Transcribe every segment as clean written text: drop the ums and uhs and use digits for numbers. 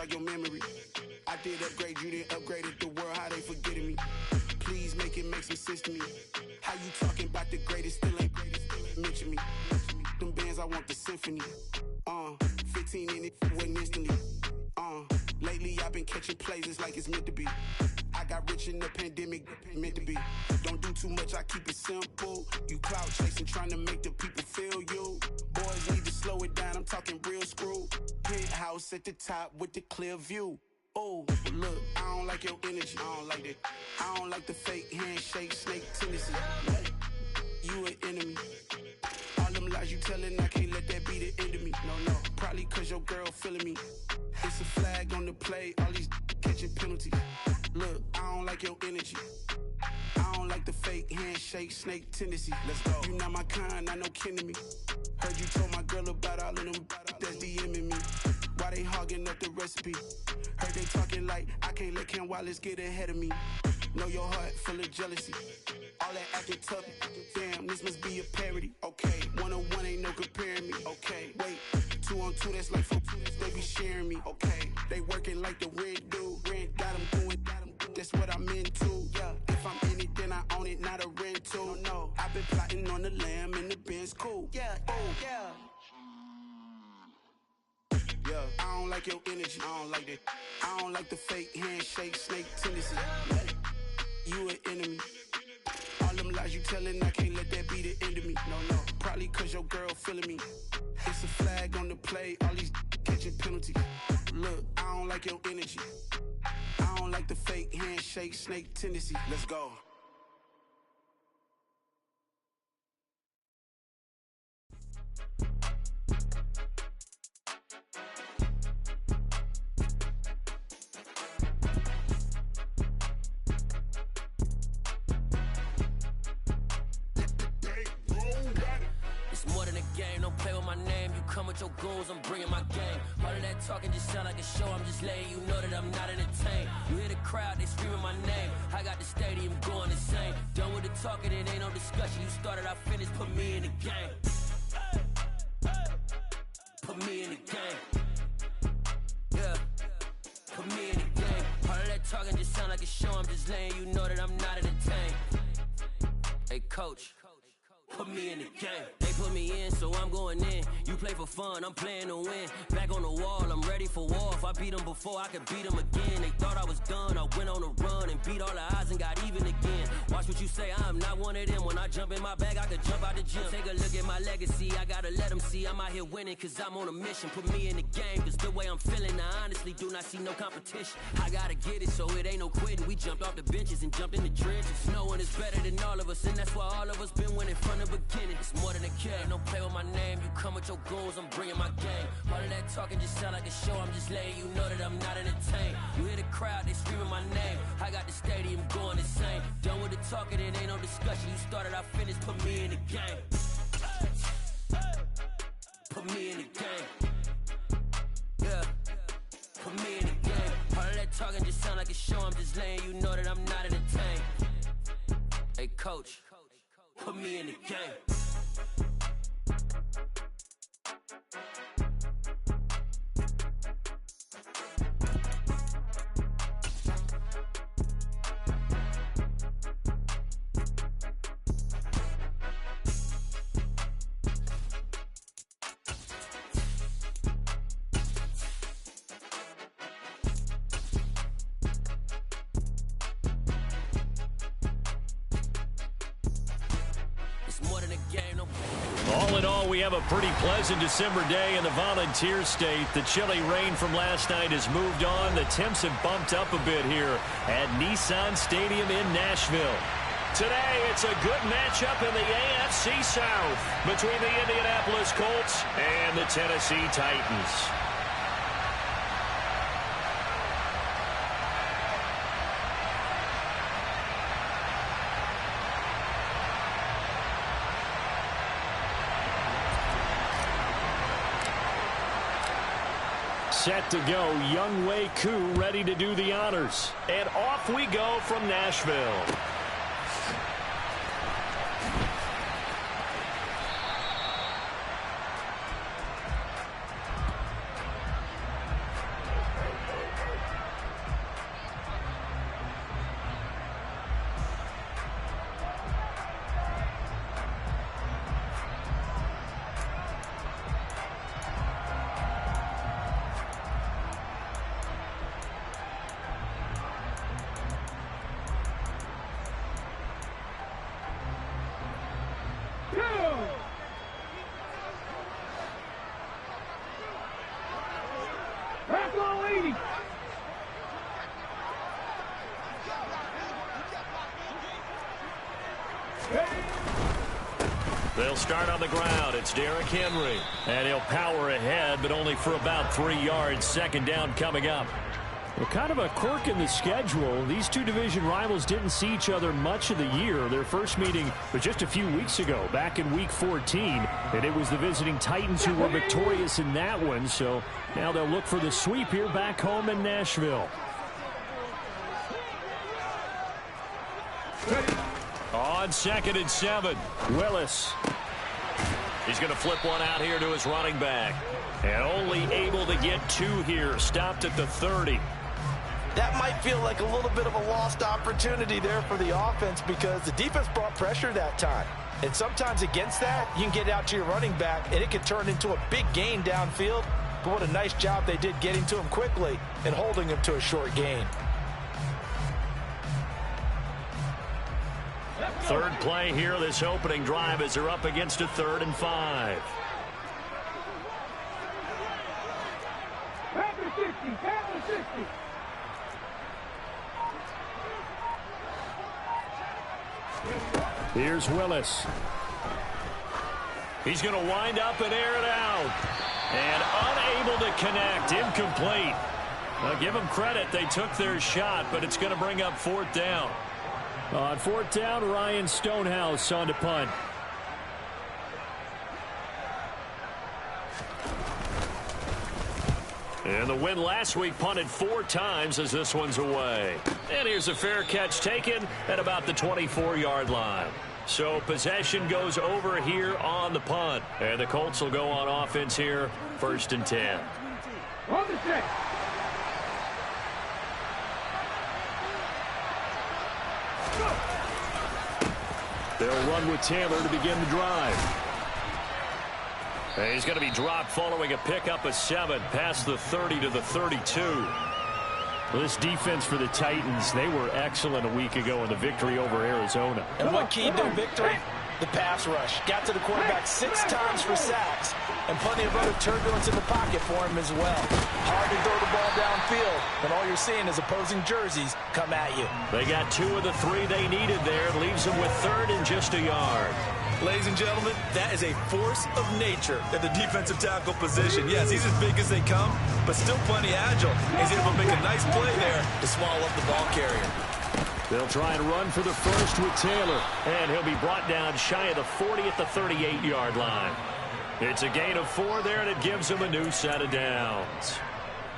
jog your memory. I did upgrade you, then upgraded the world, how they forgetting me. Please make it make some sense to me. How you talking about the greatest, still ain't mention me. Them bands, I want the symphony. 15 in it, wasn't instantly. Lately I've been catching plays, it's like it's meant to be. I got rich in the pandemic, meant to be. Don't do too much, I keep it simple. You clout chasing, trying to make the people feel you. Boys need to slow it down, I'm talking real screw. Penthouse at the top with the clear view. Oh, look, I don't like your energy, I don't like that. I don't like the fake handshake, snake tendency. You an enemy. All them lies you telling, I can't let that be the end of me. No, probably cause your girl feeling me. It's a flag on the play, all these catching penalties. Look, I don't like your energy. I don't like the fake handshake, snake tendency. Let's go. You not my kind, I know kin to me. Heard you told my girl about all of them that's DMing me. Why they hogging up the recipe? Heard they talking like I can't let Ken Wallace get ahead of me. Know your heart full of jealousy. All that acting tough, damn, this must be a parody. Okay, 1-on-1 ain't no comparing me. Okay, wait, 2-on-2, that's like 4, they be sharing me. Okay, they working like the rent do. Rent got them doing, that's what I'm into. Yeah, if I'm in it, then I own it, not a rental. No, I've been plotting on the lamb and the Benz cool. Yeah, yeah. Yeah, I don't like your energy, I don't like that. I don't like the fake handshake, snake tendency. You an enemy. All them lies you telling, I can't let that be the end of me. No, probably cause your girl feeling me. It's a flag on the play, all these catching penalties. Look, I don't like your energy. I don't like the fake handshake, snake tendency. Let's go. Come with your goons, I'm bringing my game. All of that talking just sound like a show, I'm just letting you know that I'm not entertained. You hear the crowd, they screaming my name. I got the stadium going insane. Done with the talking, it ain't no discussion. You started, I finished, put me in the game. Put me in the game. Yeah, put me in the game. All of that talking just sound like a show, I'm just letting you know that I'm not entertained. Hey coach, put me in the game. They put me in, so I'm going in. You play for fun, I'm playing to win. Back on the wall, I'm ready for war. If I beat them before, I could beat them again. They thought I was done, I went on a run and beat all the odds and got even again. Watch what you say, I'm not one of them. When I jump in my bag, I could jump out the gym. Take a look at my legacy, I gotta let them see I'm out here winning, cause I'm on a mission. Put me in the game, cause the way I'm feeling, I honestly do not see no competition. I gotta get it, so it ain't no quitting. We jumped off the benches and jumped in the trenches. No one is better than all of us, and that's why all of us been winning from the beginning. It's more than a kid, don't play with my name. You come with your goons, I'm bringing my game. All of that talking just sound like a show, I'm just letting you know that I'm not entertained. You hear the crowd, they screaming my name. I got the stadium going insane. Done with the talking, it ain't no discussion. You started, I finished, put me in the game. Put me in the game. Yeah, put me in the game. All of that talking just sound like a show, I'm just letting you know that I'm not entertained. Hey coach, put me in the game. All in all, we have a pretty pleasant December day in the Volunteer State. The chilly rain from last night has moved on. The temps have bumped up a bit here at Nissan Stadium in Nashville. Today, it's a good matchup in the AFC South between the Indianapolis Colts and the Tennessee Titans. Set to go, Younghoe Koo ready to do the honors. And off we go from Nashville. He'll start on the ground. It's Derrick Henry. And he'll power ahead, but only for about 3 yards. Second down coming up. Well, kind of a quirk in the schedule. These two division rivals didn't see each other much of the year. Their first meeting was just a few weeks ago, back in Week 14. And it was the visiting Titans who were victorious in that one. So now they'll look for the sweep here back home in Nashville. On 2nd and 7, Willis. He's going to flip one out here to his running back. And only able to get 2 here. Stopped at the 30. That might feel like a little bit of a lost opportunity there for the offense because the defense brought pressure that time. And sometimes against that, you can get out to your running back, and it can turn into a big gain downfield. But what a nice job they did getting to him quickly and holding him to a short gain. Third play here, this opening drive, as they're up against a 3rd and 5. Here's Willis. He's going to wind up and air it out. And unable to connect. Incomplete. I'll give them credit. They took their shot, but it's going to bring up 4th down. On 4th down, Ryan Stonehouse on to punt. And the win last week punted 4 times as this one's away. And here's a fair catch taken at about the 24-yard line. So possession goes over here on the punt. And the Colts will go on offense here, 1st and 10. On the check. They'll run with Taylor to begin the drive. And he's going to be dropped following a pickup of 7 past the 30 to the 32. Well, this defense for the Titans, they were excellent a week ago in the victory over Arizona. And what keyed their victory? The pass rush. Got to the quarterback 6 times for sacks, and plenty of other turbulence in the pocket for him as well. Hard to throw the ball downfield, and all you're seeing is opposing jerseys come at you. They got 2 of the 3 they needed there. Leaves them with 3rd and just a yard. Ladies and gentlemen, that is a force of nature at the defensive tackle position. Yes, he's as big as they come, but still plenty agile. He's able to make a nice play there to swallow up the ball carrier. They'll try and run for the first with Taylor, and he'll be brought down shy of the 40 at the 38-yard line. It's a gain of 4 there, and it gives them a new set of downs.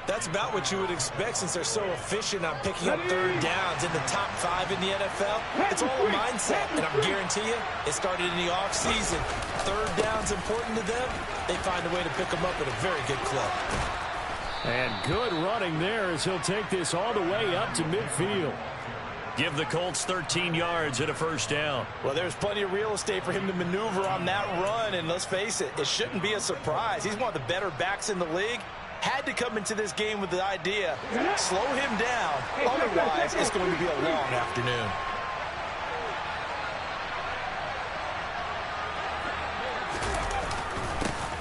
That's about what you would expect since they're so efficient on picking up 3rd downs in the top 5 in the NFL. It's all a mindset, and I guarantee you it started in the offseason. 3rd down's important to them. They find a way to pick them up at a very good clip. And good running there as he'll take this all the way up to midfield. Give the Colts 13 yards and a 1st down. Well, there's plenty of real estate for him to maneuver on that run, and let's face it, it shouldn't be a surprise. He's one of the better backs in the league. Had to come into this game with the idea, slow him down, otherwise it's going to be a long afternoon.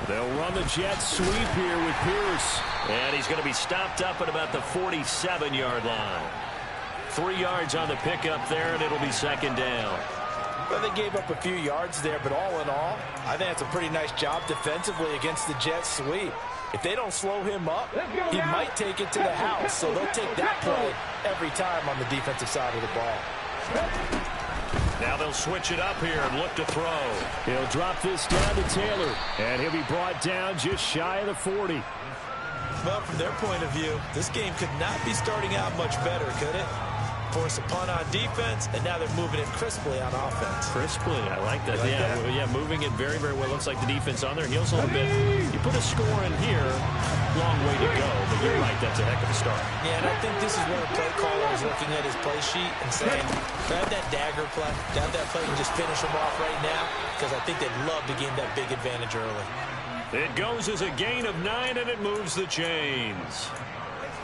They'll run the jet sweep here with Pierce. And he's going to be stopped up at about the 47-yard line. 3 yards on the pickup there, and it'll be 2nd down. Well, they gave up a few yards there, but all in all, I think it's a pretty nice job defensively against the jet sweep. If they don't slow him up, he might take it to the house, so they'll take that play every time on the defensive side of the ball. Now they'll switch it up here and look to throw. He'll drop this down to Taylor, and he'll be brought down just shy of the 40. Well, from their point of view, this game could not be starting out much better, could it? Force a punt on defense, and now they're moving it crisply on offense. Crisply, I like that. Like yeah, that? yeah, moving it very, very well. Looks like the defense on their heels a little bit. You put a score in here, long way to go, but you're right, that's a heck of a start. Yeah, and I think this is where a play caller is looking at his play sheet and saying, grab that dagger play, grab that play and just finish them off right now, because I think they'd love to gain that big advantage early. It goes as a gain of 9, and it moves the chains.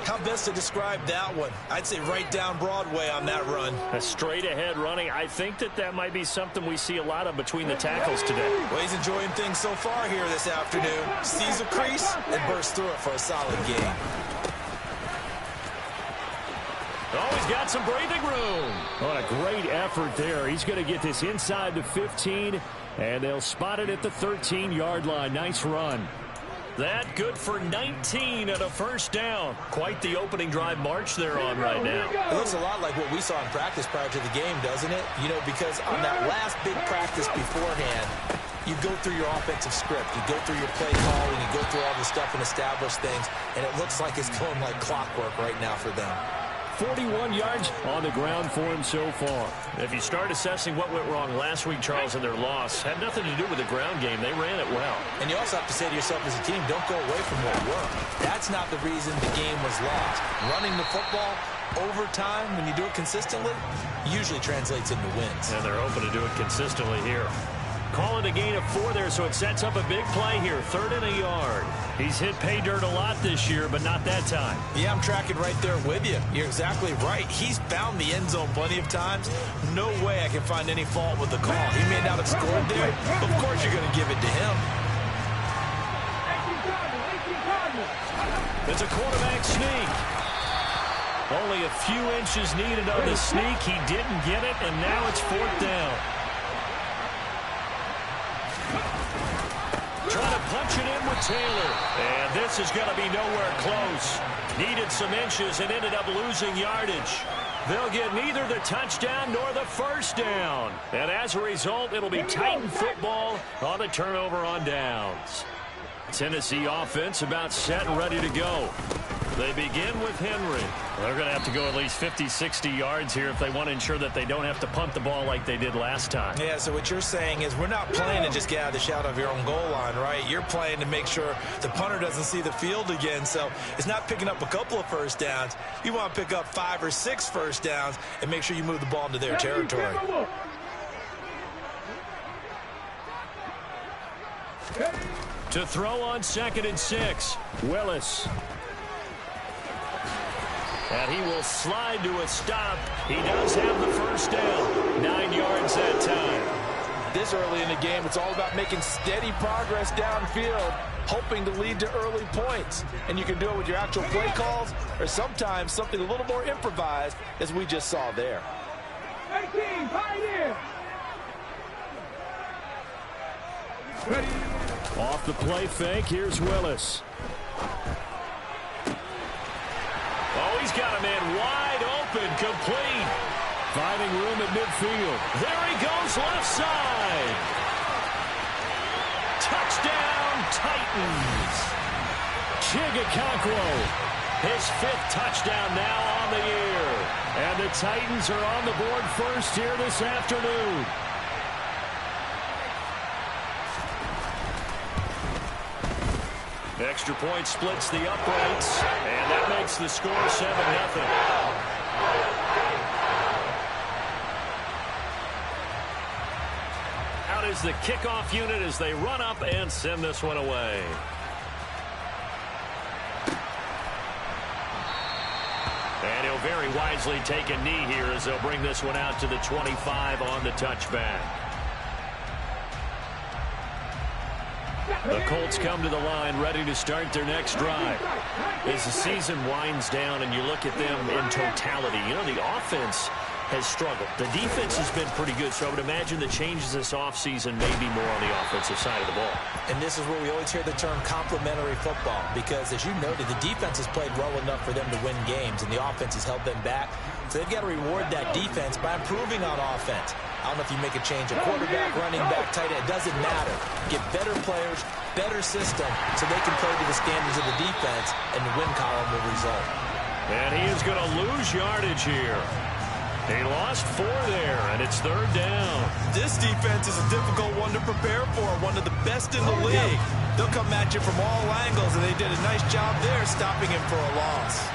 How best to describe that one? I'd say right down Broadway on that run. A straight-ahead running. I think that might be something we see a lot of between the tackles today. Well, he's enjoying things so far here this afternoon. Sees a crease and bursts through it for a solid gain. Oh, he's got some breathing room. What a great effort there. He's going to get this inside the 15, and they'll spot it at the 13-yard line. Nice run. That good for 19 and a first down. Quite the opening drive march they're on right now. It looks a lot like what we saw in practice prior to the game, doesn't it? You know, because on that last big practice beforehand, you go through your offensive script, you go through your play calling, you go through all the stuff and establish things, and it looks like it's going like clockwork right now for them. 41 yards on the ground for him so far. If you start assessing what went wrong last week, Charles, in their loss, had nothing to do with the ground game. They ran it well. And you also have to say to yourself as a team, don't go away from what worked. That's not the reason the game was lost. Running the football over time, when you do it consistently, usually translates into wins. And they're hoping to do it consistently here. Calling a gain of 4 there, so it sets up a big play here. 3rd and a yard. He's hit pay dirt a lot this year, but not that time. Yeah, I'm tracking right there with you. You're exactly right. He's found the end zone plenty of times. No way I can find any fault with the call. He may not have scored there. Of course you're going to give it to him. It's a quarterback sneak. Only a few inches needed on the sneak. He didn't get it, and now it's 4th down. Trying to punch it in with Taylor. And this is going to be nowhere close. Needed some inches and ended up losing yardage. They'll get neither the touchdown nor the first down. And as a result, it'll be Titan football on the turnover on downs. Tennessee offense about set and ready to go. They begin with Henry. They're going to have to go at least 50, 60 yards here if they want to ensure that they don't have to punt the ball like they did last time. Yeah, so what you're saying is we're not playing to just get out of the shadow of your own goal line, right? You're playing to make sure the punter doesn't see the field again. So it's not picking up a couple of first downs. You want to pick up 5 or 6 first downs and make sure you move the ball into their territory. To throw on 2nd and 6, Willis. And he will slide to a stop. He does have the first down. 9 yards that time. This early in the game, it's all about making steady progress downfield, hoping to lead to early points. And you can do it with your actual play calls or sometimes something a little more improvised, as we just saw there. 18, Pioneer! Off the play fake, here's Willis. Oh, he's got a man wide open, complete. Finding room at midfield. There he goes, left side. Touchdown, Titans. Chigakonkwo, his 5th touchdown now on the year. And the Titans are on the board first here this afternoon. Extra point splits the uprights, and that makes the score 7-0. Out is the kickoff unit as they run up and send this one away. And he'll very wisely take a knee here as they'll bring this one out to the 25 on the touchback. The Colts come to the line ready to start their next drive. As the season winds down and you look at them in totality, you know, the offense has struggled. The defense has been pretty good, so I would imagine the changes this offseason may be more on the offensive side of the ball. And this is where we always hear the term complementary football, because as you noted, the defense has played well enough for them to win games, and the offense has held them back. So they've got to reward that defense by improving on offense. I don't know if you make a change, a quarterback, running back, tight end, it doesn't matter. Get better players, better system, so they can play to the standards of the defense, and the win column will result. And he is going to lose yardage here. He lost 4 there, and it's 3rd down. This defense is a difficult one to prepare for, one of the best in the league. They'll come at you from all angles, and they did a nice job there stopping him for a loss.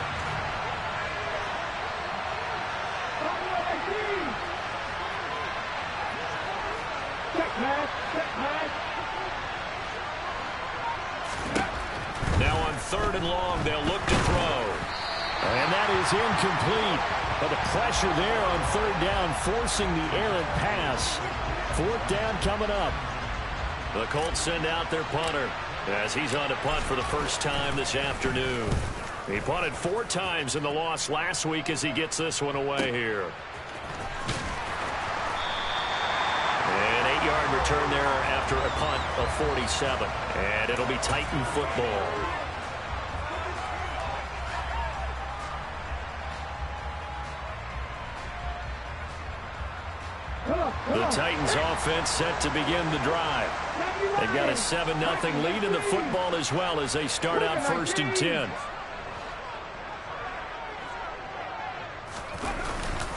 Now on 3rd and long, they'll look to throw. And that is incomplete. But the pressure there on 3rd down, forcing the errant pass. 4th down coming up. The Colts send out their punter as he's on to punt for the first time this afternoon. He punted 4 times in the loss last week as he gets this one away here. An 8-yard return there after a punt of 47. And it'll be Titan football. The Titans offense set to begin the drive. They've got a 7-0 lead in the football as well as they start out 1st and 10.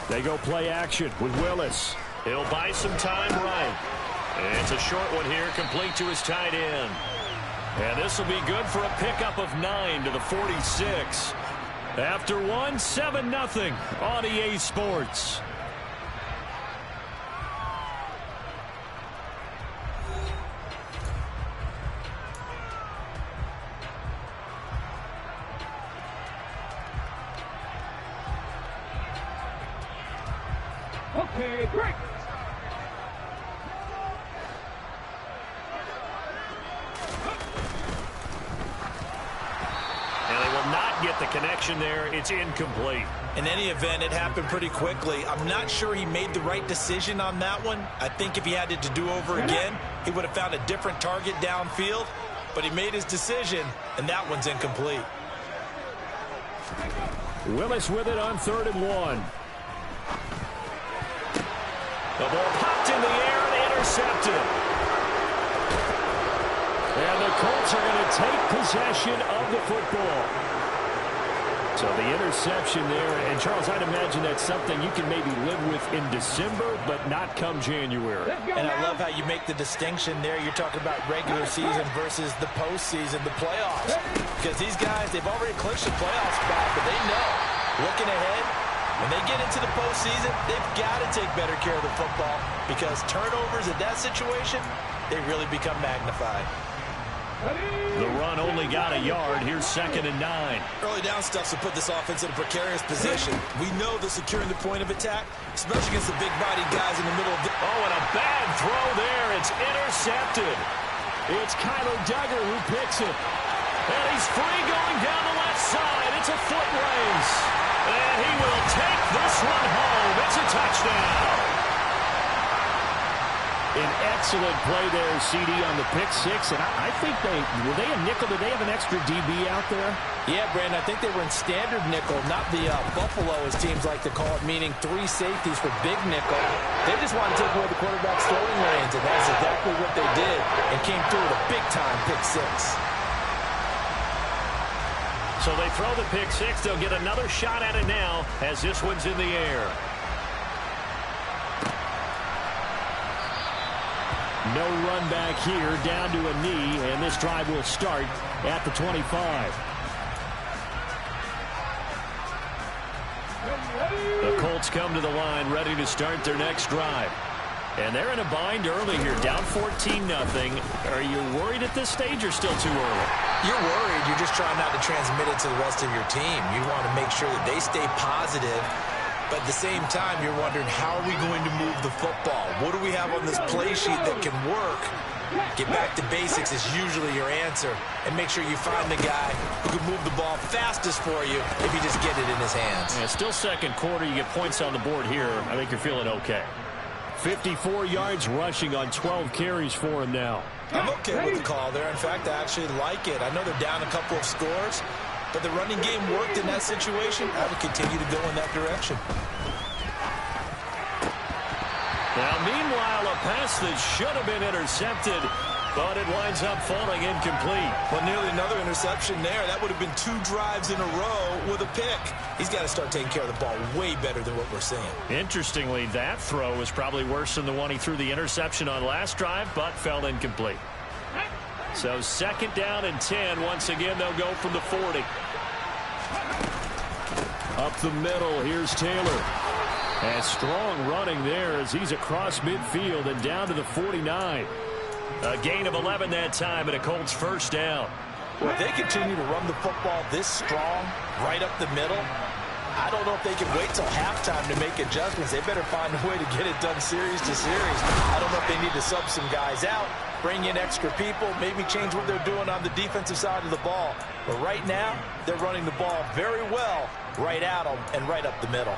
They go play action with Willis. He'll buy some time right. And it's a short one here, complete to his tight end. And this will be good for a pickup of 9 to the 46. After one, 7-0 on EA Sports. Okay, break. And they will not get the connection there. It's incomplete. In any event, it happened pretty quickly. I'm not sure he made the right decision on that one. I think if he had it to do over again, he would have found a different target downfield. But he made his decision, and that one's incomplete. Willis with it on 3rd and 1. The ball popped in the air and intercepted. And the Colts are going to take possession of the football. So the interception there. And, Charles, I'd imagine that's something you can maybe live with in December, but not come January. And I love how you make the distinction there. You're talking about regular season versus the postseason, the playoffs. Because these guys, they've already clinched the playoff spot, but they know, looking ahead, when they get into the postseason, they've got to take better care of the football because turnovers in that situation, they really become magnified. The run only got a yard. Here's 2nd and 9. Early down stuff to put this offense in a precarious position. We know they're securing the point of attack, especially against the big-bodied guys in the middle of the... Oh, and a bad throw there. It's intercepted. It's Kyler Duggar who picks it. And he's free going down the left side. It's a foot race. And he will take this one home. It's a touchdown. An excellent play there, CD, on the pick 6. And I think were they a nickel? Did they have an extra DB out there? Yeah, Brandon, I think they were in standard nickel, not the Buffalo, as teams like to call it, meaning 3 safeties for big nickel. They just want to take away the quarterback's throwing lanes, and that's exactly what they did and came through with a big-time pick 6. So they throw the pick 6. They'll get another shot at it now as this one's in the air. No run back here, down to a knee, and this drive will start at the 25. The Colts come to the line, ready to start their next drive. And they're in a bind early here, down 14-0. Are you worried at this stage or still too early? You're worried. You're just trying not to transmit it to the rest of your team. You want to make sure that they stay positive. But at the same time, you're wondering, how are we going to move the football? What do we have on this play sheet that can work? Get back to basics is usually your answer. And make sure you find the guy who can move the ball fastest for you if you just get it in his hands. Yeah, still second quarter. You get points on the board here. I think you're feeling okay. 54 yards rushing on 12 carries for him now. I'm okay with the call there. In fact, I actually like it. I know they're down a couple of scores, but the running game worked in that situation. I would continue to go in that direction. Now, meanwhile, a pass that should have been intercepted, but it winds up falling incomplete. Well, nearly another interception there. That would have been 2 drives in a row with a pick. He's got to start taking care of the ball way better than what we're seeing. Interestingly, that throw was probably worse than the one he threw the interception on last drive, but fell incomplete. So 2nd down and 10. Once again, they'll go from the 40. Up the middle, here's Taylor. And strong running there as he's across midfield and down to the 49. A gain of 11 that time and a Colts first down. Well, if they continue to run the football this strong, right up the middle, I don't know if they can wait till halftime to make adjustments. They better find a way to get it done series to series. I don't know if they need to sub some guys out bring in extra people, maybe change what they're doing on the defensive side of the ball. But right now, they're running the ball very well right at them and right up the middle.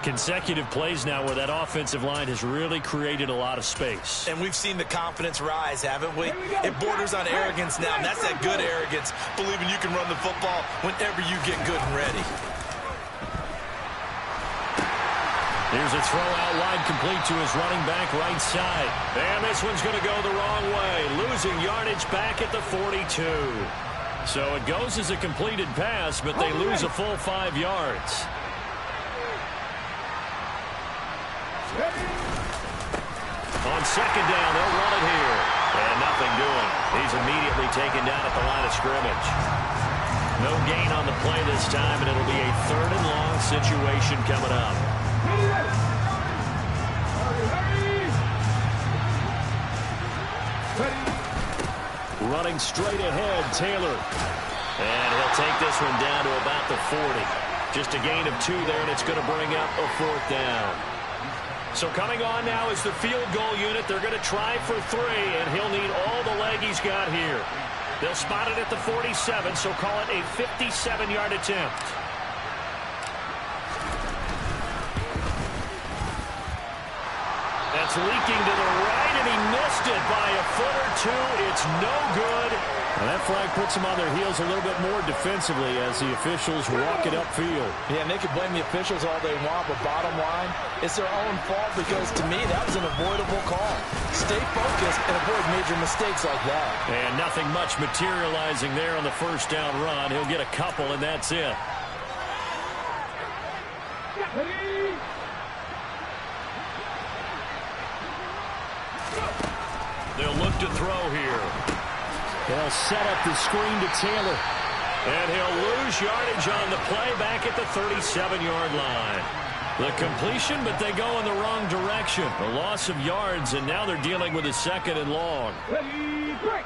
Consecutive plays now where that offensive line has really created a lot of space. And we've seen the confidence rise, haven't we? It borders on arrogance now, and that's that good arrogance, believing you can run the football whenever you get good and ready. Here's a throw out wide, complete to his running back right side. And this one's going to go the wrong way, losing yardage back at the 42. So it goes as a completed pass, but they lose a full 5 yards. On second down, they'll run it here. And nothing doing. He's immediately taken down at the line of scrimmage. No gain on the play this time, and it'll be a 3rd and long situation coming up. Running straight ahead, Taylor. And he'll take this one down to about the 40. Just a gain of 2 there, and it's going to bring up a 4th down. So coming on now is the field goal unit. They're going to try for 3, and he'll need all the leg he's got here. They'll spot it at the 47, so call it a 57-yard attempt. That's leaking to the right, and he missed it by a foot or 2. It's no good. And that flag puts them on their heels a little bit more defensively as the officials walk it upfield. Yeah, and they can blame the officials all they want, but bottom line, it's their own fault because, to me, that was an avoidable call. Stay focused and avoid major mistakes like that. And nothing much materializing there on the first down run. He'll get a couple, and that's it. They'll look to throw here. They'll set up the screen to Taylor. And he'll lose yardage on the play back at the 37-yard line. The completion, but they go in the wrong direction. A loss of yards, and now they're dealing with a 2nd and long. Ready, break.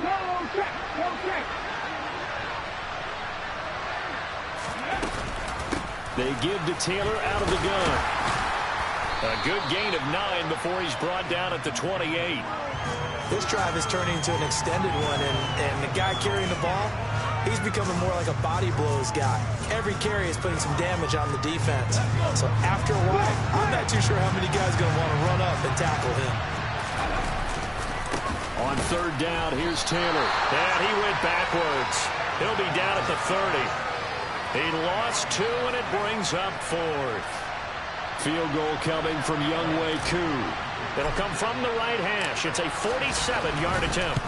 No check, no check. They give to Taylor out of the gun. A good gain of 9 before he's brought down at the 28. This drive is turning into an extended one, and the guy carrying the ball, he's becoming more like a body blows guy. Every carry is putting some damage on the defense. So after a while, I'm not too sure how many guys are going to want to run up and tackle him. On 3rd down, here's Taylor. And he went backwards. He'll be down at the 30. He lost 2, and it brings up 4th. Field goal coming from Younghoe Koo. It'll come from the right hash. It's a 47-yard attempt.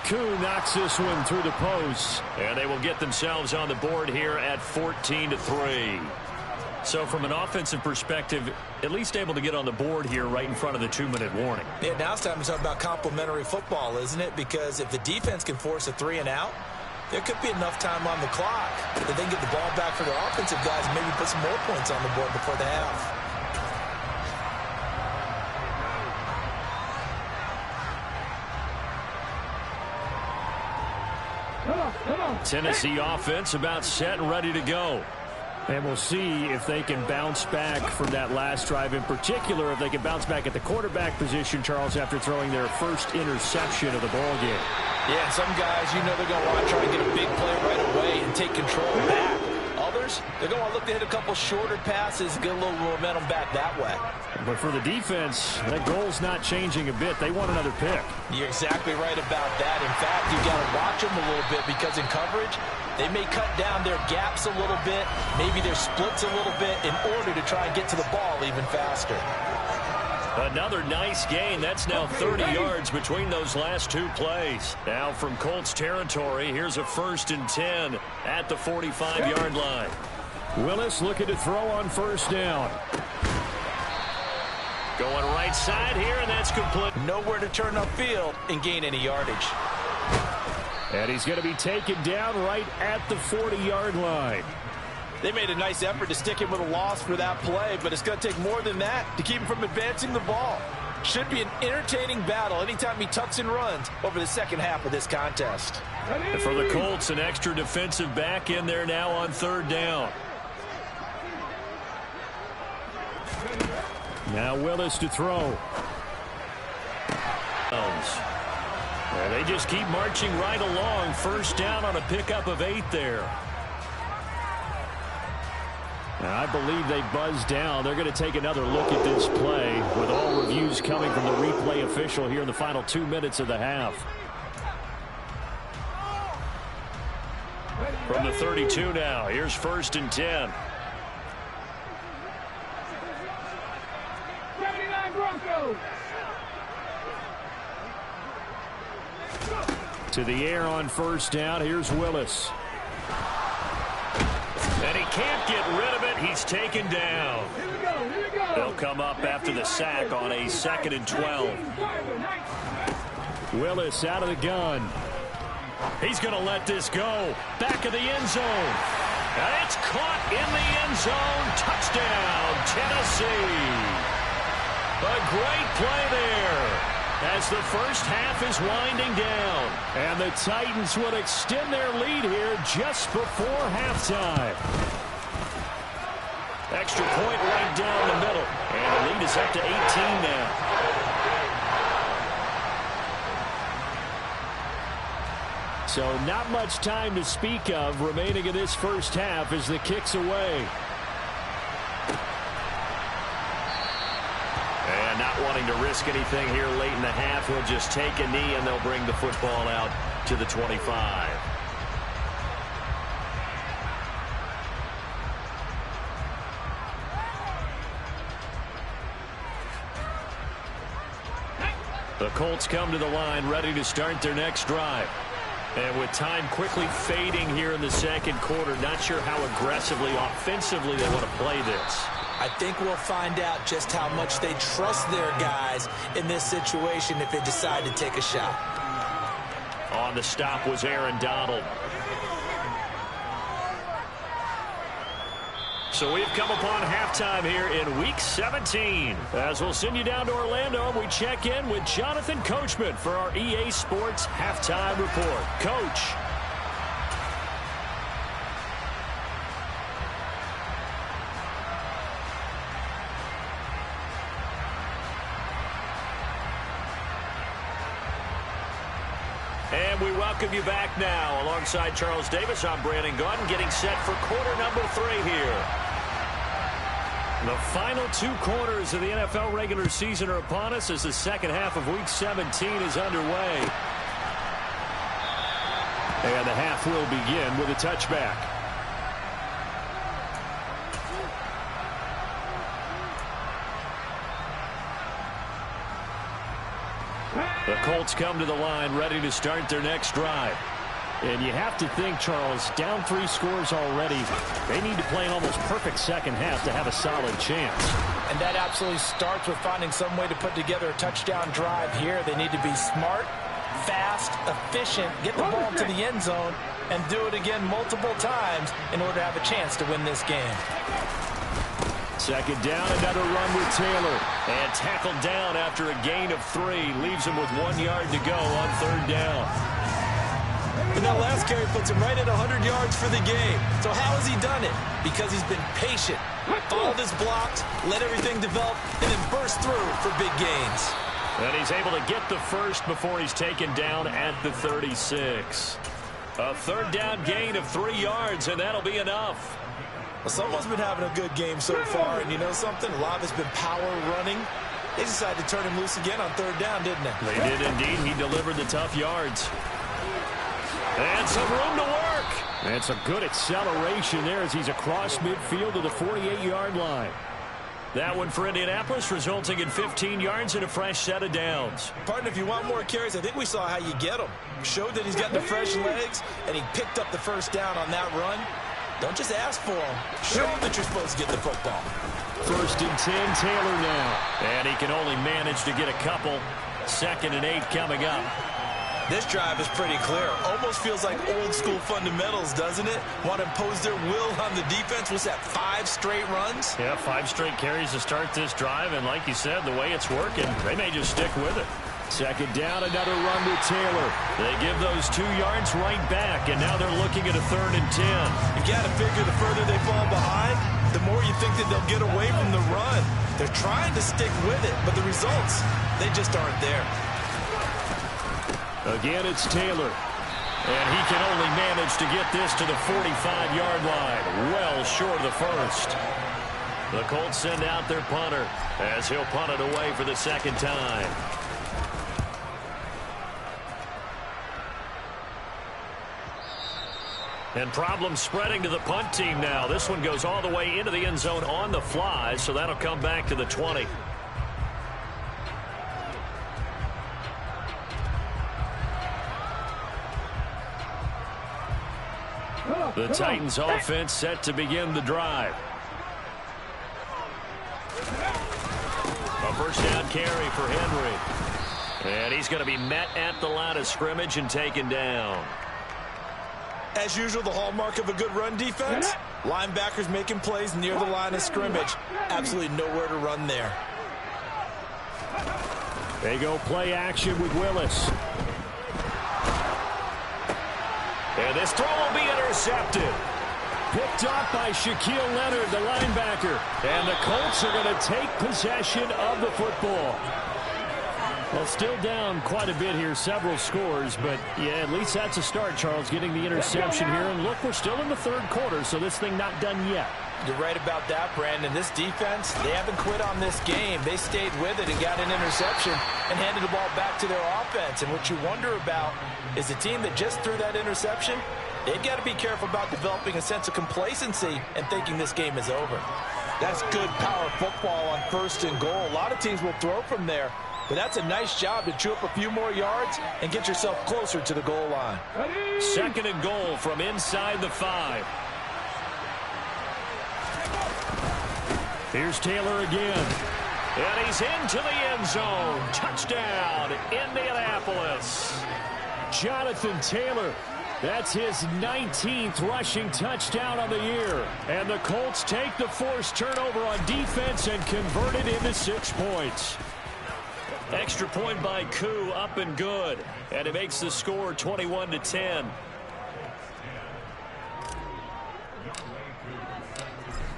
Koo knocks this one through the post, and they will get themselves on the board here at 14-3. So from an offensive perspective, at least able to get on the board here right in front of the 2-minute warning. Yeah, now it's time to talk about complementary football, isn't it? Because if the defense can force a 3 and out, there could be enough time on the clock that they can get the ball back for their offensive guys and maybe put some more points on the board before the half. Tennessee offense about set and ready to go. And we'll see if they can bounce back from that last drive, in particular if they can bounce back at the quarterback position, Charles, after throwing their first interception of the ball game. Yeah, some guys, you know they're going to want to try and get a big play right away and take control back. Others, they're going to look to hit a couple shorter passes, get a little momentum back that way. But for the defense, that goal's not changing a bit. They want another pick. You're exactly right about that. In fact, you've got to watch them a little bit because in coverage, they may cut down their gaps a little bit, maybe their splits a little bit in order to try and get to the ball even faster. Another nice gain. That's now 30 yards between those last 2 plays. Now from Colts territory, here's a 1st and 10 at the 45-yard line. Willis looking to throw on 1st down. Going right side here, and that's complete. Nowhere to turn upfield and gain any yardage. And he's going to be taken down right at the 40-yard line. They made a nice effort to stick him with a loss for that play, but it's going to take more than that to keep him from advancing the ball. Should be an entertaining battle anytime he tucks and runs over the second half of this contest. And for the Colts, an extra defensive back in there now on 3rd down. Now Willis to throw. And they just keep marching right along. First down on a pickup of 8 there. And I believe they buzzed down. They're going to take another look at this play with all reviews coming from the replay official here in the final 2 minutes of the half. From the 32 now, here's 1st and 10. 79 Broncos. To the air on 1st down. Here's Willis. And he can't get rid of it. He's taken down. Here we go. Here we go. They'll come up after the sack on a 2nd and 12. Willis out of the gun. He's going to let this go. Back of the end zone. And it's caught in the end zone. Touchdown, Tennessee. A great play there as the first half is winding down. And the Titans would extend their lead here just before halftime. Extra point right down the middle. And the lead is up to 18 now. So not much time to speak of remaining in this first half as the kick's away. And not wanting to risk anything here late in the half, he'll just take a knee and they'll bring the football out to the 25. The Colts come to the line ready to start their next drive. And with time quickly fading here in the second quarter, not sure how aggressively, offensively they want to play this. I think we'll find out just how much they trust their guys in this situation if they decide to take a shot. On the stop was Aaron Donald. So we've come upon halftime here in Week 17. As we'll send you down to Orlando, we check in with Jonathan Coachman for our EA Sports Halftime Report. Coach. And we welcome you back now. Alongside Charles Davis, I'm Brandon Gunn, getting set for quarter number 3 here. The final 2 quarters of the NFL regular season are upon us as the second half of Week 17 is underway. And the half will begin with a touchback. The Colts come to the line ready to start their next drive. And you have to think, Charles, down 3 scores already. They need to play an almost perfect second half to have a solid chance. And that absolutely starts with finding some way to put together a touchdown drive here. They need to be smart, fast, efficient, get the ball to the end zone, and do it again multiple times in order to have a chance to win this game. Second down, another run with Taylor. And tackled down after a gain of 3. Leaves him with 1 yard to go on 3rd down. And that last carry puts him right at 100 yards for the game. So how has he done it? Because he's been patient, followed his blocks, let everything develop, and then burst through for big gains. And he's able to get the first before he's taken down at the 36. A 3rd down gain of 3 yards, and that'll be enough. Well, someone's been having a good game so far, and you know something? A lot of it's been power running. They decided to turn him loose again on 3rd down, didn't they? They did indeed. He delivered the tough yards. And some room to work. And some good acceleration there as he's across midfield to the 48-yard line. That one for Indianapolis, resulting in 15 yards and a fresh set of downs. Partner, if you want more carries, I think we saw how you get them. Showed that he's got the fresh legs, and he picked up the first down on that run. Don't just ask for them. Show them that you're supposed to get the football. 1st and 10, Taylor now. And he can only manage to get a couple. 2nd and 8 coming up. This drive is pretty clear. Almost feels like old school fundamentals, doesn't it? Want to impose their will on the defense. Was that 5 straight runs? Yeah, 5 straight carries to start this drive. And like you said, the way it's working, they may just stick with it. 2nd down, another run with Taylor. They give those 2 yards right back, and now they're looking at a 3rd and 10. You got to figure the further they fall behind, the more you think that they'll get away from the run. They're trying to stick with it, but the results, they just aren't there. Again, it's Taylor. And he can only manage to get this to the 45-yard line. Well short of the first. The Colts send out their punter as he'll punt it away for the second time. And problems spreading to the punt team now. This one goes all the way into the end zone on the fly, so that'll come back to the 20. The Titans offense set to begin the drive. A first down carry for Henry. And he's going to be met at the line of scrimmage and taken down. As usual, the hallmark of a good run defense, linebackers making plays near the line of scrimmage. Absolutely nowhere to run there. They go play action with Willis. And this throw will be intercepted. Picked off by Shaquille Leonard, the linebacker. And the Colts are going to take possession of the football. Well, still down quite a bit here, several scores, but yeah, at least that's a start, Charles, getting the interception here. And look, we're still in the third quarter, so this thing not done yet. You're right about that, Brandon. This defense, they haven't quit on this game. They stayed with it and got an interception and handed the ball back to their offense. And what you wonder about is the team that just threw that interception, they've got to be careful about developing a sense of complacency and thinking this game is over. That's good power football on 1st and goal. A lot of teams will throw from there. But that's a nice job to chew up a few more yards and get yourself closer to the goal line. Second and goal from inside the 5. Here's Taylor again. And he's into the end zone. Touchdown, Indianapolis. Jonathan Taylor. That's his 19th rushing touchdown on the year. And the Colts take the forced turnover on defense and convert it into 6 points. Extra point by Koo, up and good. And it makes the score 21-10.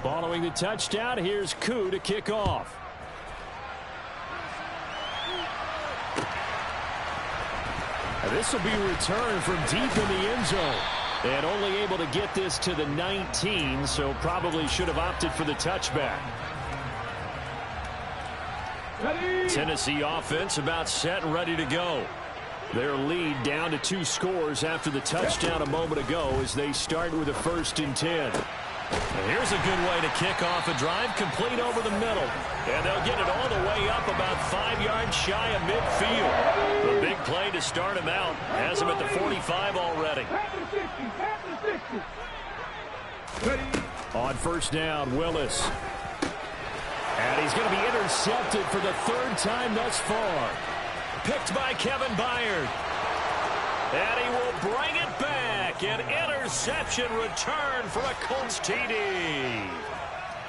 Following the touchdown, here's Koo to kick off. And this will be returned from deep in the end zone. And only able to get this to the 19, so probably should have opted for the touchback. Tennessee offense about set and ready to go. Their lead down to 2 scores after the touchdown a moment ago as they start with a 1st and 10. And here's a good way to kick off a drive, complete over the middle. And they'll get it all the way up about 5 yards shy of midfield. The big play to start him out has him at the 45 already. On first down, Willis. And he's going to be intercepted for the 3rd time thus far. Picked by Kevin Byard. And he will bring it back. An interception return for a Colts TD.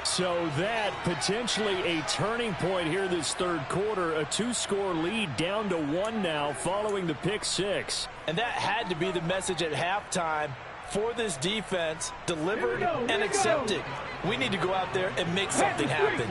So that potentially a turning point here this 3rd quarter. A 2-score lead down to 1 now following the pick 6. And that had to be the message at halftime for this defense, delivered and accepted. We need to go out there and make something happen.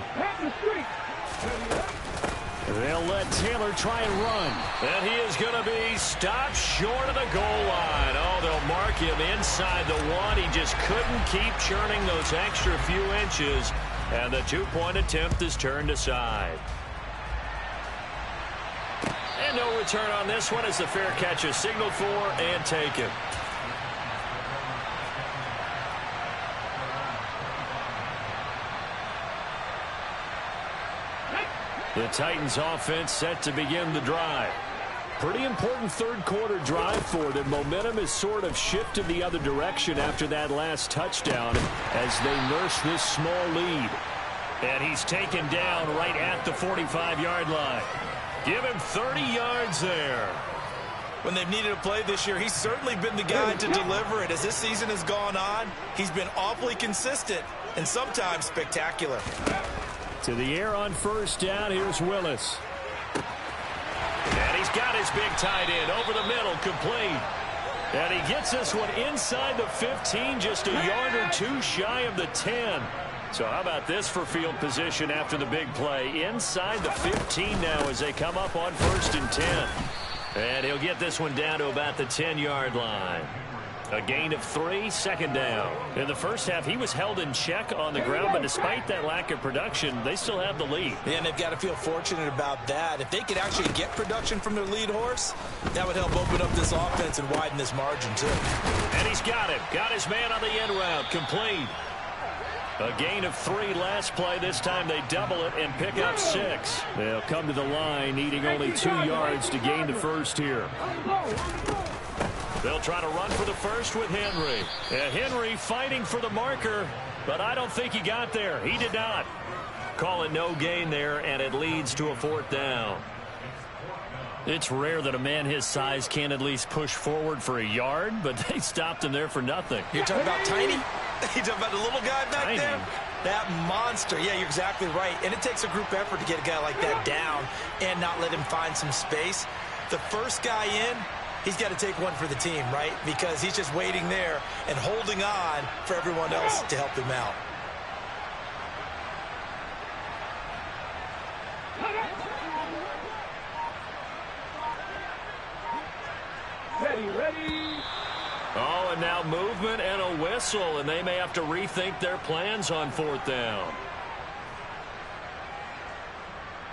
They'll let Taylor try and run. And he is going to be stopped short of the goal line. Oh, they'll mark him inside the 1. He just couldn't keep churning those extra few inches. And the 2-point attempt is turned aside. And no return on this one as the fair catch is signaled for and taken. The Titans offense set to begin the drive. Pretty important 3rd quarter drive for them. Momentum has sort of shifted the other direction after that last touchdown as they nurse this small lead. And he's taken down right at the 45-yard line. Give him 30 yards there. When they've needed a play this year, he's certainly been the guy to deliver it. As this season has gone on, he's been awfully consistent and sometimes spectacular. To the air on first down, here's Willis. And he's got his big tight end over the middle, complete. And he gets this one inside the 15, just a yard or 2 shy of the 10. So how about this for field position after the big play? Inside the 15 now as they come up on 1st and 10. And he'll get this one down to about the 10-yard line. A gain of 3, second down. In the first half, he was held in check on the ground, but despite that lack of production, they still have the lead. Yeah, and they've got to feel fortunate about that. If they could actually get production from their lead horse, that would help open up this offense and widen this margin, too. And he's got him. Got his man on the end route. Complete. A gain of 3 last play. This time they double it and pick up 6. They'll come to the line needing only 2 yards to gain the first here. They'll try to run for the first with Henry. Henry fighting for the marker, but I don't think he got there. He did not. Call it no gain there, and it leads to a 4th down. It's rare that a man his size can at least push forward for a yard, but they stopped him there for nothing. You're talking about Tiny? You're talking about the little guy back there? That monster. Yeah, you're exactly right. And it takes a group effort to get a guy like that down and not let him find some space. The first guy in, he's got to take one for the team, right? Because he's just waiting there and holding on for everyone else to help him out. Ready. Oh, and now movement and a whistle, and they may have to rethink their plans on 4th down.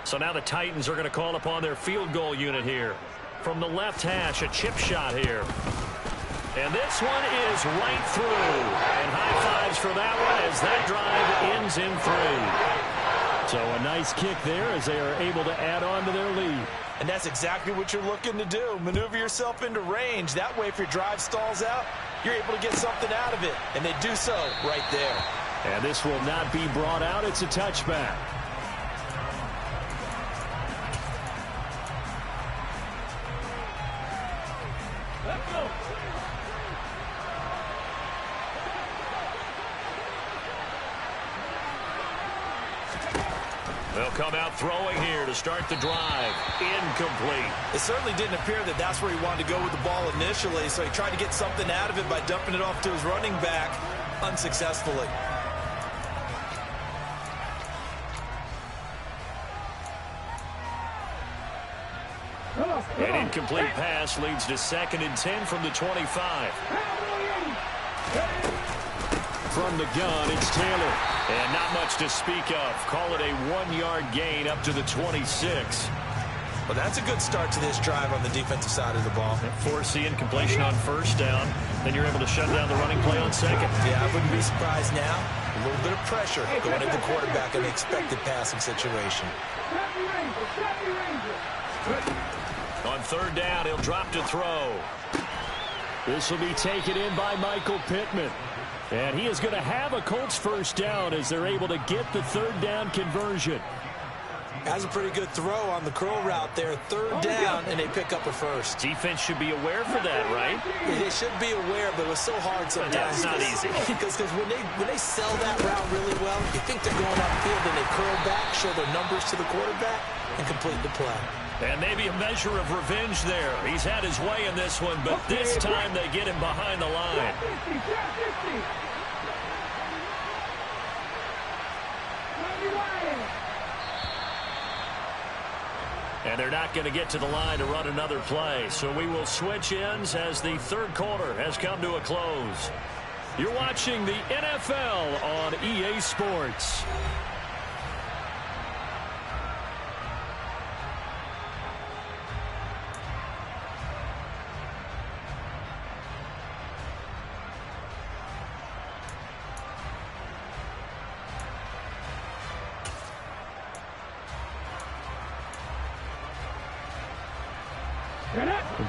So now the Titans are going to call upon their field goal unit here. From the left hash, a chip shot here. And this one is right through. And high fives for that one as that drive ends in 3. So a nice kick there as they are able to add on to their lead. And that's exactly what you're looking to do. Maneuver yourself into range. That way, if your drive stalls out, you're able to get something out of it. And they do so right there. And this will not be brought out. It's a touchback. Let's go. They'll come out throwing here to start the drive. Incomplete. It certainly didn't appear that that's where he wanted to go with the ball initially, so he tried to get something out of it by dumping it off to his running back unsuccessfully. An incomplete pass leads to 2nd and 10 from the 25. From the gun, it's Taylor. And not much to speak of. Call it a 1-yard gain up to the 26. Well, that's a good start to this drive on the defensive side of the ball. Force the incompletion on 1st down. Then you're able to shut down the running play on 2nd. Yeah, I wouldn't be surprised now. A little bit of pressure going at the quarterback in the expected passing situation. On 3rd down, he'll drop to throw. This will be taken in by Michael Pittman. And he is going to have a Colts 1st down as they're able to get the 3rd down conversion. That's a pretty good throw on the curl route there. 3rd down, and they pick up a 1st. Defense should be aware for that, right? They should be aware, but it was so hard sometimes. Yeah, it's not easy. Because when they sell that route really well, you think they're going upfield, and they curl back, show their numbers to the quarterback, and complete the play. And maybe a measure of revenge there. He's had his way in this one, but this time they get him behind the line. And they're not going to get to the line to run another play. So we will switch ends as the 3rd quarter has come to a close. You're watching the NFL on EA Sports.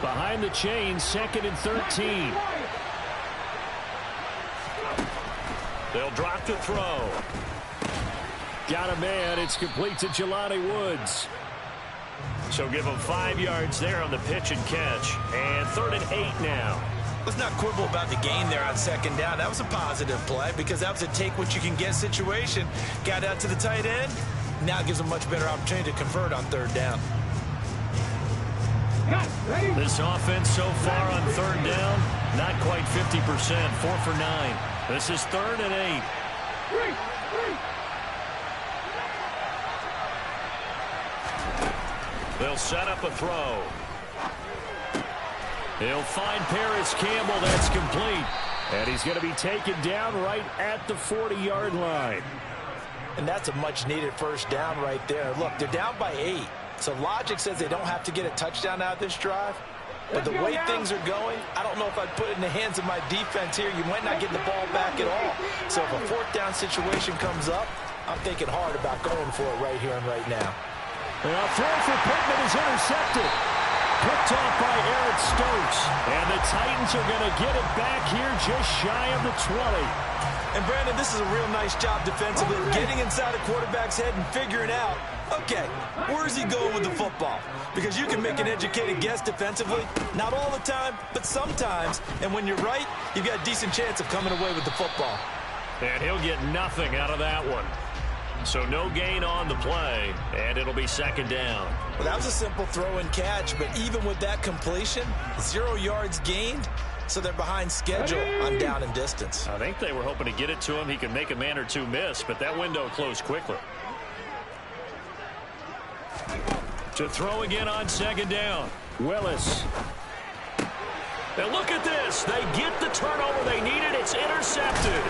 Behind the chains, 2nd and 13. They'll drop to throw. Got a man. It's complete to Jelani Woods. So give him 5 yards there on the pitch and catch. And 3rd and 8 now. Let's not quibble about the gain there on 2nd down. That was a positive play because that was a take-what-you-can-get situation. Got out to the tight end. Now it gives them much better opportunity to convert on 3rd down. This offense so far on 3rd down, not quite 50%, 4 for 9. This is 3rd and 8. They'll set up a throw. He'll find Paris Campbell. That's complete. And he's going to be taken down right at the 40-yard line. And that's a much-needed first down right there. Look, they're down by 8. So logic says they don't have to get a touchdown out of this drive. But the way things are going, I don't know if I'd put it in the hands of my defense here. You might not get the ball back at all. So if a fourth down situation comes up, I'm thinking hard about going for it right here and right now. And a throw for Pittman is intercepted. Picked off by Eric Stokes. And the Titans are going to get it back here just shy of the 20. And, Brandon, this is a real nice job defensively, getting inside a quarterback's head and figuring out, okay, where is he going with the football? Because you can make an educated guess defensively, not all the time, but sometimes. And when you're right, you've got a decent chance of coming away with the football. And he'll get nothing out of that one. So no gain on the play, and it'll be second down. Well, that was a simple throw and catch, but even with that completion, 0 yards gained. So they're behind schedule on down and distance. I think they were hoping to get it to him. He could make a man or two miss, but that window closed quickly. To throw again on second down. Willis. And look at this. They get the turnover they needed. It's intercepted.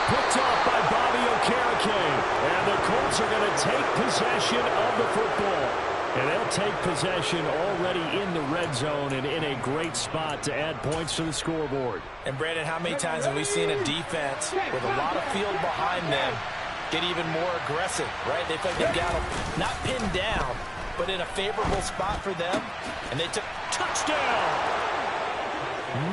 Picked off by Bobby Okereke. And the Colts are going to take possession of the football. And they'll take possession already in the red zone and in a great spot to add points to the scoreboard. And, Brandon, how many times have we seen a defense with a lot of field behind them get even more aggressive, right? They think they've got them not pinned down, but in a favorable spot for them. And they took touchdown.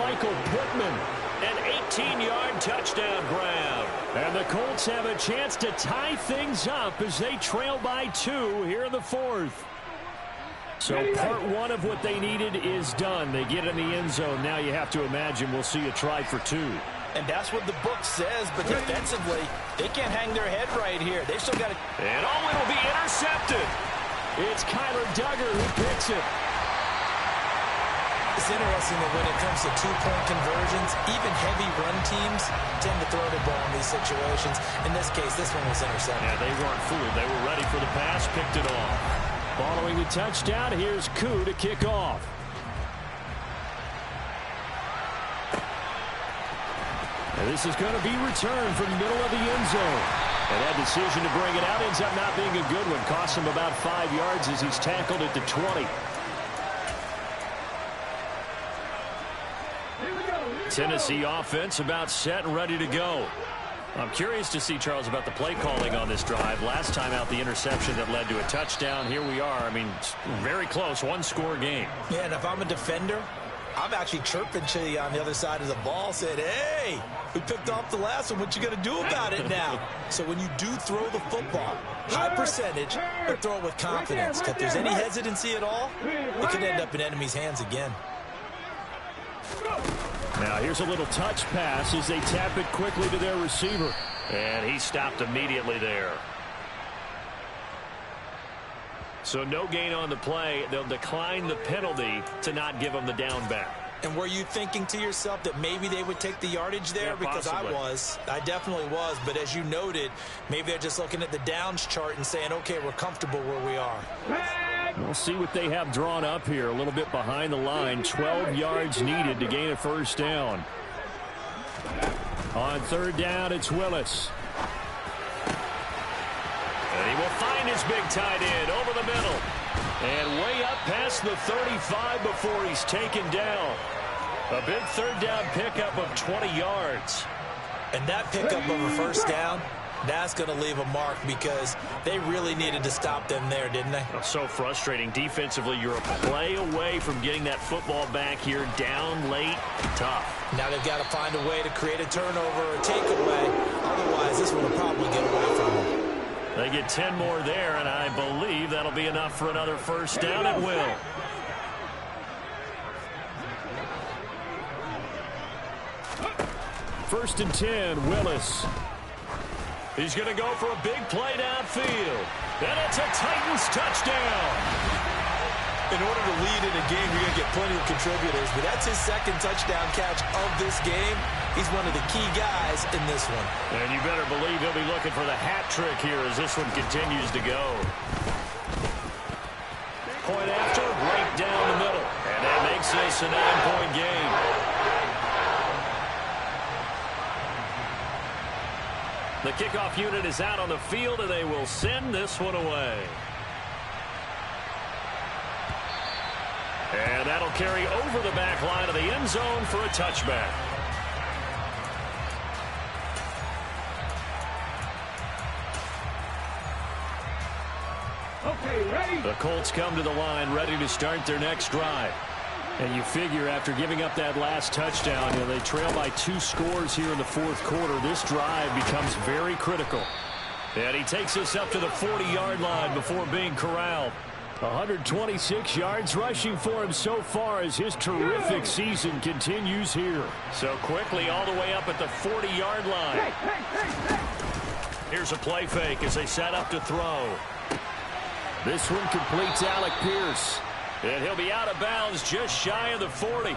Michael Pittman, an 18-yard touchdown grab. And the Colts have a chance to tie things up as they trail by 2 here in the fourth. So part one of what they needed is done. They get in the end zone. Now you have to imagine we'll see a try for 2. And that's what the book says, but defensively, they can't hang their head right here. They've still got to... And it'll be intercepted. It's Kyler Duggar who picks it. It's interesting that when it comes to two-point conversions, even heavy run teams tend to throw the ball in these situations. In this case, this one was intercepted. Yeah, they weren't fooled. They were ready for the pass, picked it off. Following the touchdown, here's Koo to kick off. And this is going to be returned from the middle of the end zone. And that decision to bring it out ends up not being a good one. Costs him about 5 yards as he's tackled at the 20. Tennessee offense about set and ready to go. I'm curious to see, Charles, about the play calling on this drive. Last time out, the interception that led to a touchdown. Here we are. I mean, very close, one-score game. Yeah, and if I'm a defender, I'm actually chirping to you on the other side of the ball, saying, hey, we picked off the last one. What you going to do about it now? So when you do throw the football, high percentage, but throw it with confidence. If there's any hesitancy at all, it could end up in enemy's hands again. Now here's a little touch pass as they tap it quickly to their receiver. And he stopped immediately there. So no gain on the play. They'll decline the penalty to not give them the down back. And were you thinking to yourself that maybe they would take the yardage there? Yeah, because possibly. I definitely was. But as you noted, maybe they're just looking at the downs chart and saying, okay, we're comfortable where we are. We'll see what they have drawn up here. A little bit behind the line. 12 yards needed to gain a first down. On third down, it's Willis. And he will find his big tight end over the middle. And way up past the 35 before he's taken down. A big third down pickup of 20 yards. And that pickup of a first down, that's going to leave a mark because they really needed to stop them there, didn't they? So frustrating. Defensively, you're a play away from getting that football back here down late. Tough. Now they've got to find a way to create a turnover or takeaway. Otherwise, this one will probably get away from them. They get 10 more there, and I believe that'll be enough for another first down. It will. First and 10, Willis. He's going to go for a big play downfield. And it's a Titans touchdown. In order to lead in a game, you're going to get plenty of contributors, but that's his second touchdown catch of this game. He's one of the key guys in this one. And you better believe he'll be looking for the hat trick here as this one continues to go. Point after, right down the middle. And that makes makes this a 9-point game. The kickoff unit is out on the field, and they will send this one away. And that'll carry over the back line of the end zone for a touchback. Okay, ready? The Colts come to the line ready to start their next drive. And you figure after giving up that last touchdown, they trail by 2 scores here in the fourth quarter. This drive becomes very critical. And he takes us up to the 40-yard line before being corralled. 126 yards rushing for him so far as his terrific season continues here. So quickly all the way up at the 40-yard line. Here's a play fake as they set up to throw. This one completes Alec Pierce. And he'll be out of bounds just shy of the 40.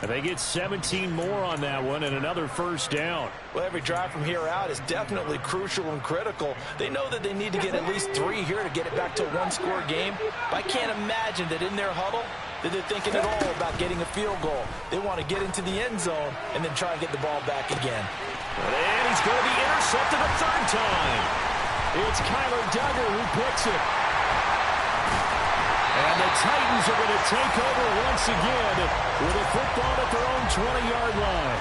And they get 17 more on that one and another first down. Well, every drive from here out is definitely crucial and critical. They know that they need to get at least 3 here to get it back to a 1-score game. But I can't imagine that in their huddle that they're thinking at all about getting a field goal. They want to get into the end zone and then try and get the ball back again. And he's going to be intercepted a 3rd time. It's Kyler Duggar who picks it. And the Titans are going to take over once again with a football at their own 20-yard line.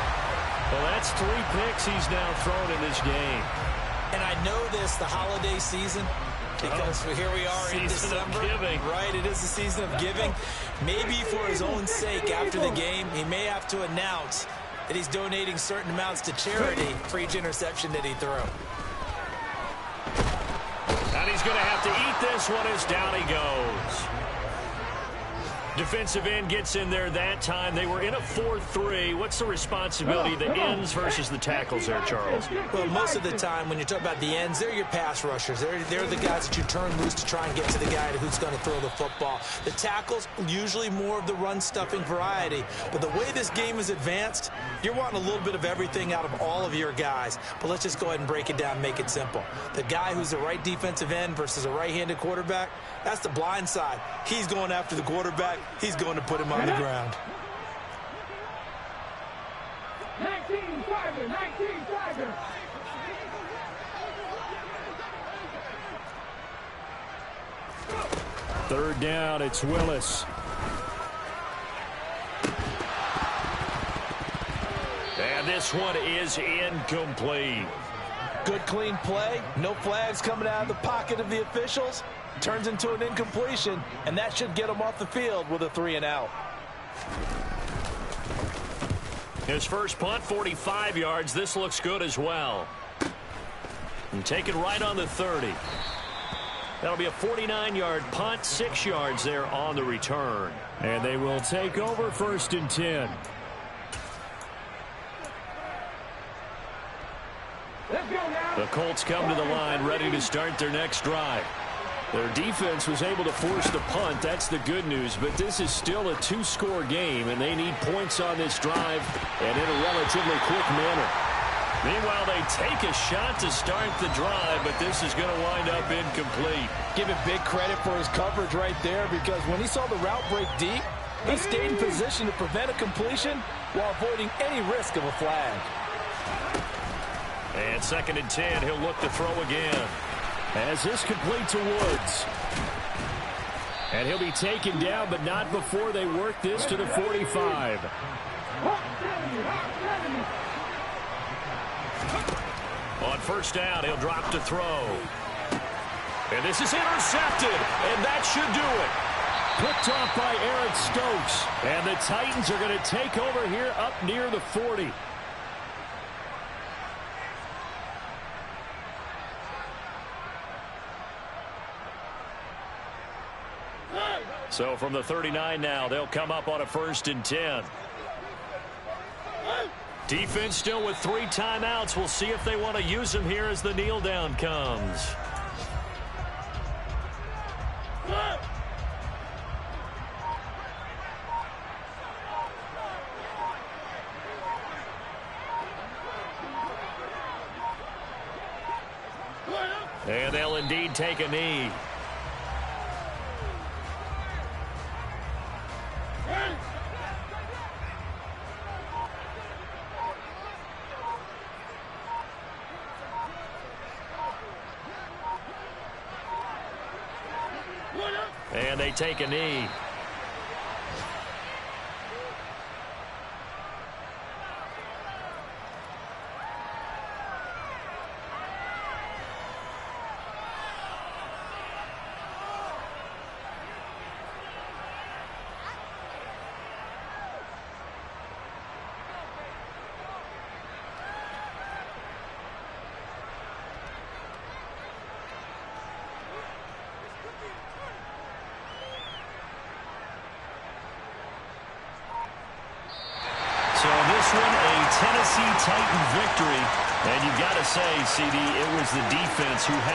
Well, that's 3 picks he's now thrown in this game. And I know this, the holiday season, because here we are in December. Right, it is the season of giving. Maybe for his own sake after the game, he may have to announce that he's donating certain amounts to charity for each interception that he threw. And he's going to have to eat this one as down he goes. Defensive end gets in there that time. They were in a 4-3. What's the responsibility of the ends versus the tackles there, Charles? Well, most of the time when you talk about the ends, they're your pass rushers. They're the guys that you turn loose to try and get to the guy who's going to throw the football. The tackles, usually more of the run-stuffing variety. But the way this game is advanced, you're wanting a little bit of everything out of all of your guys. But let's just go ahead and break it down and make it simple. The guy who's the right defensive end versus a right-handed quarterback, that's the blind side. He's going after the quarterback. He's going to put him on the ground. 19 Tiger, 19 Tiger. Third down, it's Willis. And this one is incomplete. Good clean play. No flags coming out of the pocket of the officials. Turns into an incompletion, and that should get him off the field with a 3-and-out. His first punt, 45 yards. This looks good as well. And taken right on the 30. That'll be a 49-yard punt, 6 yards there on the return. And they will take over 1st and 10. The Colts come to the line ready to start their next drive. Their defense was able to force the punt. That's the good news. But this is still a 2-score game, and they need points on this drive and in a relatively quick manner. Meanwhile, they take a shot to start the drive, but this is going to wind up incomplete. Give him big credit for his coverage right there, because when he saw the route break deep, he stayed in position to prevent a completion while avoiding any risk of a flag. And 2nd and 10, he'll look to throw again. As this complete to Woods. And he'll be taken down, but not before they work this to the 45. On 1st down, he'll drop to throw. And this is intercepted, and that should do it. Picked off by Eric Stokes. And the Titans are going to take over here up near the 40. So from the 39 now, they'll come up on a 1st and 10. Defense still with 3 timeouts. We'll see if they want to use them here as the kneel down comes. And they'll indeed take a knee. And they take a knee. So this one, a Tennessee Titan victory. And you've got to say, CD, it was the defense who had